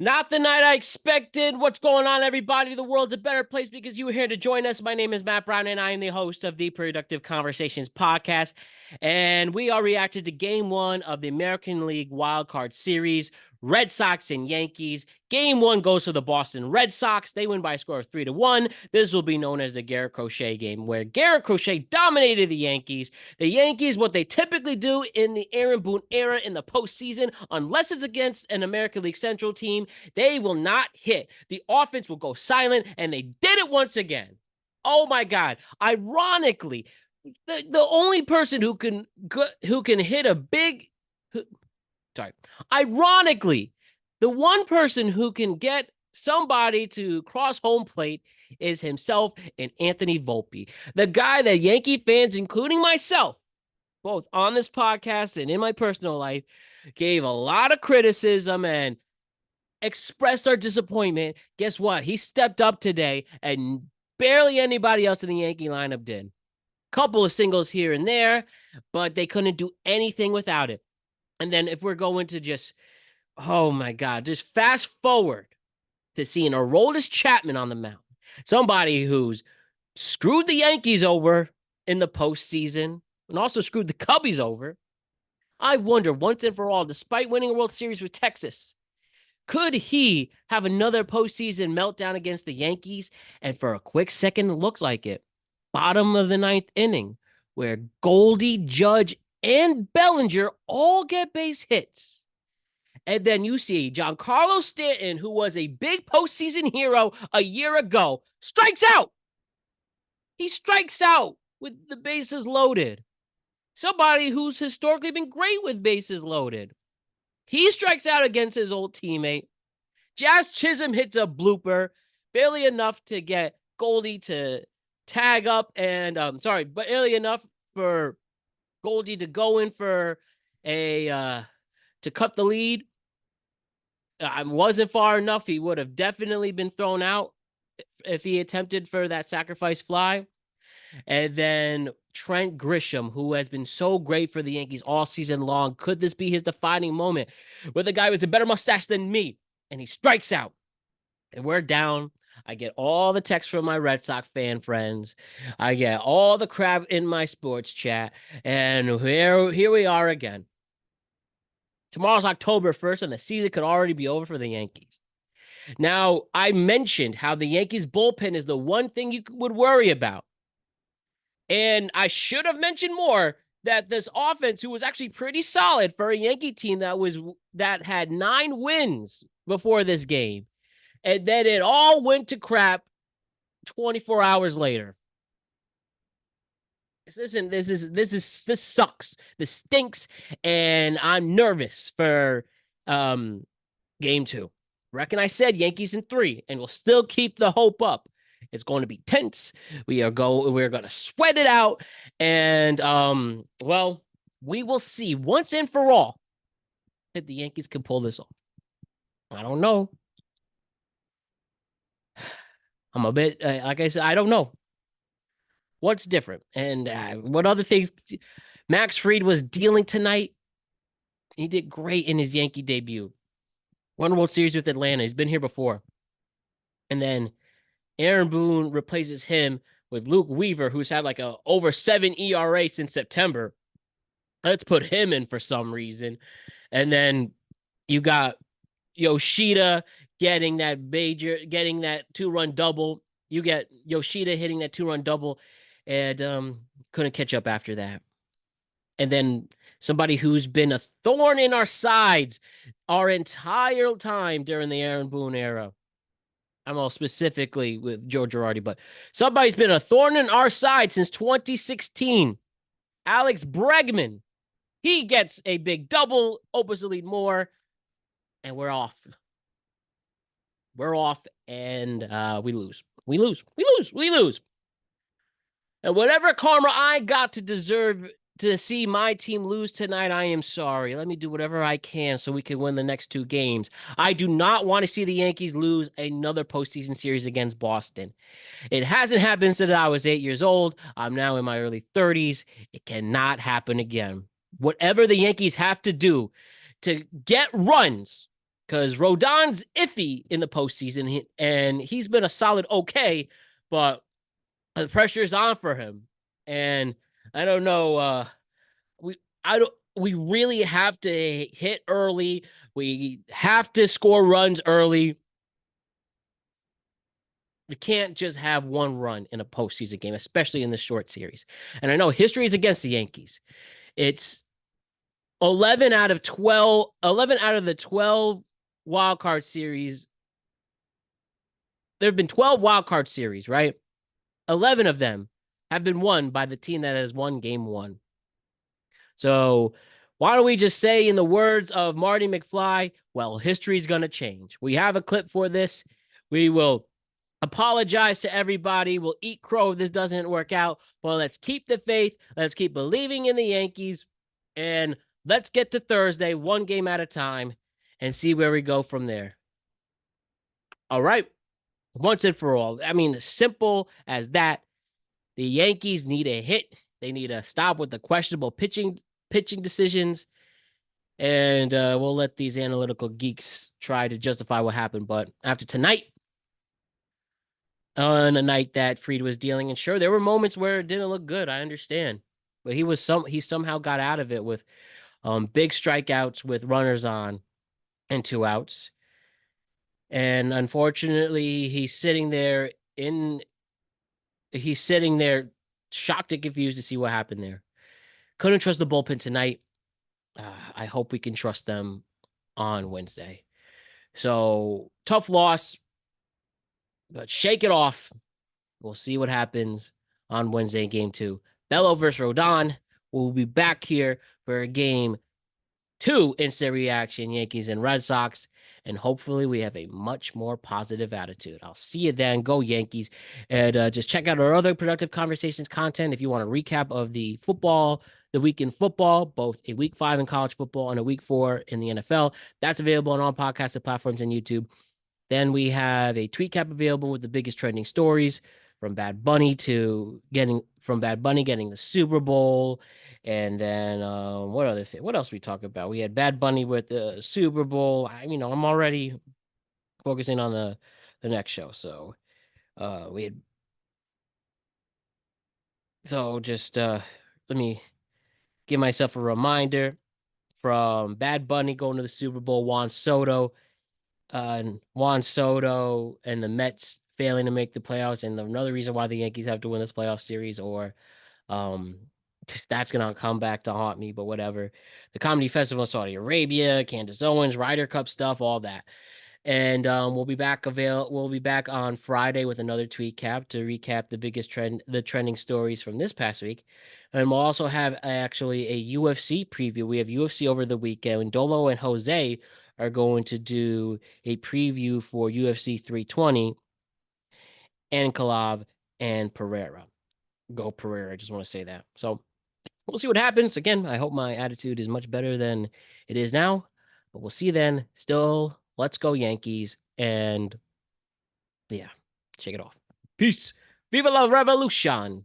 Not the night I expected. What's going on, everybody? The world's a better place because you were here to join us. My name is Matt Brown, and I am the host of the Productive Conversations podcast. And we are reacting to Game 1 of the American League Wild Card Series, Red Sox and Yankees. Game 1 goes to the Boston Red Sox. They win by a score of 3-1. This will be known as the Garrett Crochet game, where Garrett Crochet dominated the Yankees. The Yankees, what they typically do in the Aaron Boone era in the postseason, unless it's against an American League Central team, they will not hit. The offense will go silent, and they did it once again. Oh my God. Ironically, the only person who can hit a big ironically, the one person who can get somebody to cross home plate is himself and Anthony Volpe, the guy that Yankee fans, including myself, both on this podcast and in my personal life, gave a lot of criticism and expressed our disappointment. Guess what? He stepped up today, and barely anybody else in the Yankee lineup did. Couple of singles here and there, but they couldn't do anything without it. And then if we're going to just, oh my God, just fast forward to seeing Aroldis Chapman on the mound, somebody who's screwed the Yankees over in the postseason and also screwed the Cubbies over. I wonder, once and for all, despite winning a World Series with Texas, could he have another postseason meltdown against the Yankees? And for a quick second, it looked like it. Bottom of the ninth inning, where Goldie, Judge, and Bellinger all get base hits. And then you see Giancarlo Stanton, who was a big postseason hero a year ago, strikes out. He strikes out with the bases loaded. Somebody who's historically been great with bases loaded. He strikes out against his old teammate. Jazz Chisholm hits a blooper, barely enough to get Goldie to tag up and, but barely enough for Goldie to go in for to cut the lead. Wasn't far enough. He would have definitely been thrown out if he attempted for that sacrifice fly. And then Trent Grisham, who has been so great for the Yankees all season long. Could this be his defining moment where the guy with a better mustache than me, and he strikes out? And we're down. I get all the texts from my Red Sox fan friends. I get all the crap in my sports chat. And here we are again. Tomorrow's October 1st, and the season could already be over for the Yankees. Now, I mentioned how the Yankees bullpen is the one thing you would worry about. And I should have mentioned more that this offense, who was actually pretty solid for a Yankee team that had 9 wins before this game, and then it all went to crap 24 hours later. This sucks. This stinks, and I'm nervous for game 2. Reckon I said Yankees in 3, and we'll still keep the hope up. It's going to be tense. We're going to sweat it out, and we will see once and for all if the Yankees can pull this off. I don't know. I'm a bit like I said, I don't know what's different and what other things. Max Fried was dealing tonight. He did great in his Yankee debut. Won World Series with Atlanta. He's been here before. And then Aaron Boone replaces him with Luke Weaver, who's had like a over 7 ERA since September. Let's put him in for some reason. And then you got Yoshida getting that 2-run double. You get Yoshida hitting that 2-run double and couldn't catch up after that. And then somebody who's been a thorn in our sides our entire time during the Aaron Boone era. I'm all specifically with Joe Girardi, but somebody's been a thorn in our side since 2016. Alex Bregman. He gets a big double, opens the lead more, and we're off. We're off, and we lose. We lose. And whatever karma I got to deserve to see my team lose tonight, I am sorry. Let me do whatever I can so we can win the next 2 games. I do not want to see the Yankees lose another postseason series against Boston. It hasn't happened since I was 8 years old. I'm now in my early 30s. It cannot happen again. Whatever the Yankees have to do to get runs because Rodon's iffy in the postseason, and he's been a solid okay, but the pressure is on for him. And I don't know. We really have to hit early. We have to score runs early. We can't just have one run in a postseason game, especially in the short series. And I know history is against the Yankees. It's 11 out of 12, 11 out of the 12 wild card series. There have been 12 wild card series, right? 11 of them have been won by the team that has won game one. So why don't we just say, in the words of Marty McFly, well, history's going to change. We have a clip for this. We will apologize to everybody. We'll eat crow if this doesn't work out. But let's keep the faith. Let's keep believing in the Yankees. And let's get to Thursday, one game at a time, and see where we go from there. All right. Once and for all. I mean, simple as that. The Yankees need a hit. They need to stop with the questionable pitching decisions. And we'll let these analytical geeks try to justify what happened. But after tonight, on a night that Fried was dealing, and sure, there were moments where it didn't look good. I understand. But he somehow got out of it with big strikeouts with runners on and 2 outs. And unfortunately, he's sitting there shocked and confused to see what happened there. Couldn't trust the bullpen tonight. I hope we can trust them on Wednesday. So tough loss, but shake it off. We'll see what happens on Wednesday, game 2. Bello versus Rodon. We'll be back here for game 2 instant reaction, Yankees and Red Sox. And hopefully we have a much more positive attitude. I'll see you then. Go Yankees. And just check out our other Productive Conversations content if you want a recap of the week in football, both a week 5 in college football and a week 4 in the NFL. That's available on all podcasted platforms and YouTube. Then we have a tweet cap available with the biggest trending stories, from Bad Bunny getting the Super Bowl. And then what else we talk about? We had Bad Bunny with the Super Bowl. I'm already focusing on the next show. So just let me give myself a reminder, from Bad Bunny going to the Super Bowl, Juan Soto and the Mets failing to make the playoffs, and another reason why the Yankees have to win this playoff series, or that's gonna come back to haunt me, but whatever. The Comedy Festival in Saudi Arabia, Candace Owens, Ryder Cup stuff, all that. And we'll be back on Friday with another tweet cap to recap the trending stories from this past week. And we'll also have actually a UFC preview. We have UFC over the weekend. Dolo and Jose are going to do a preview for UFC 320, Ankalaev and Pereira. Go Pereira. I just want to say that. So we'll see what happens. Again, I hope my attitude is much better than it is now, but we'll see then. Still, let's go Yankees. And yeah, shake it off. Peace. Viva la revolution.